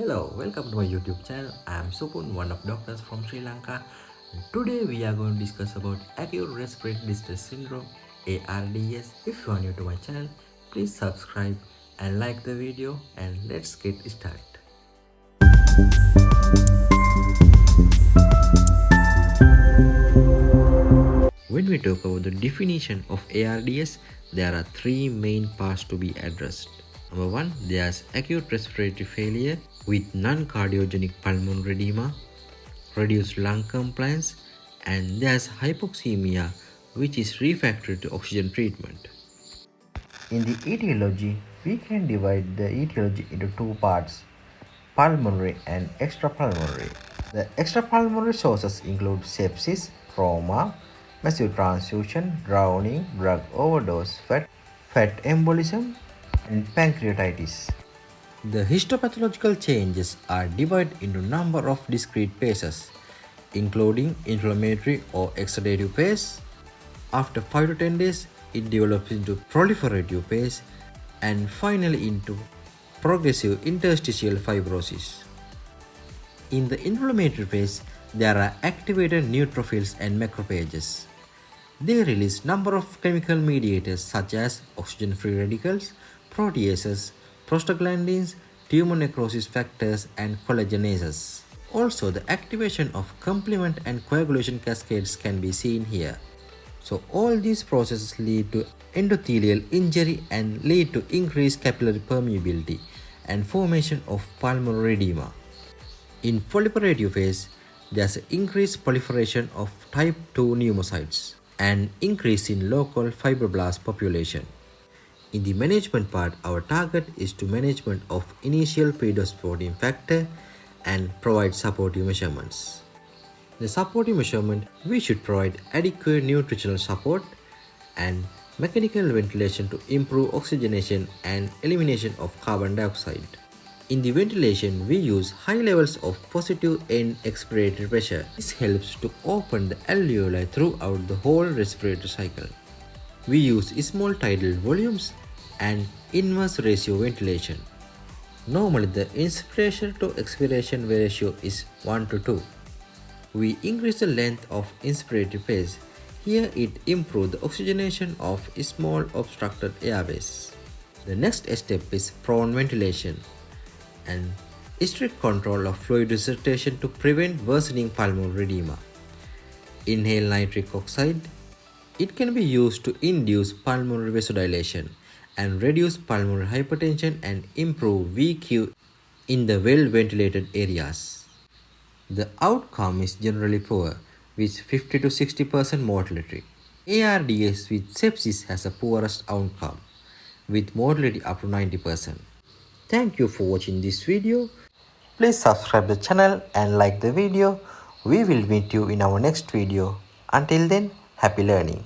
Hello, welcome to my YouTube channel. I am Supun, one of doctors from Sri Lanka. And today we are going to discuss about Acute Respiratory Distress Syndrome ARDS. If you are new to my channel, please subscribe and like the video, and let's get started. When we talk about the definition of ARDS, there are three main parts to be addressed. Number one, there's acute respiratory failure with non-cardiogenic pulmonary edema, reduced lung compliance, and there's hypoxemia, which is refractory to oxygen treatment. In the etiology, we can divide the etiology into two parts, pulmonary and extrapulmonary. The extrapulmonary sources include sepsis, trauma, massive transfusion, drowning, drug overdose, fat embolism, and pancreatitis. The histopathological changes are divided into a number of discrete phases, including inflammatory or exudative phase. After 5 to 10 days, it develops into proliferative phase and finally into progressive interstitial fibrosis. In the inflammatory phase, there are activated neutrophils and macrophages. They release number of chemical mediators such as oxygen-free radicals, proteases, prostaglandins, tumor necrosis factors, and collagenases. Also, the activation of complement and coagulation cascades can be seen here. So all these processes lead to endothelial injury and lead to increased capillary permeability and formation of pulmonary edema. In proliferative phase, there's an increased proliferation of type 2 pneumocytes and increase in local fibroblast population. In the management part, our target is to management of initial predisposing factor and provide supportive measurements. The supportive measurement, we should provide adequate nutritional support and mechanical ventilation to improve oxygenation and elimination of carbon dioxide. In the ventilation, we use high levels of positive end expiratory pressure. This helps to open the alveoli throughout the whole respiratory cycle. We use small tidal volumes and inverse ratio ventilation. Normally, the inspiration to expiration ratio is 1 to 2. We increase the length of inspiratory phase. Here it improves the oxygenation of small obstructed airways. The next step is prone ventilation and strict control of fluid dissertation to prevent worsening pulmonary edema. Inhale nitric oxide. It can be used to induce pulmonary vasodilation and reduce pulmonary hypertension and improve VQ in the well-ventilated areas. The outcome is generally poor, with 50 to 60% mortality. ARDS with sepsis has the poorest outcome, with mortality up to 90%. Thank you for watching this video. Please subscribe the channel and like the video. We will meet you in our next video. Until then, happy learning.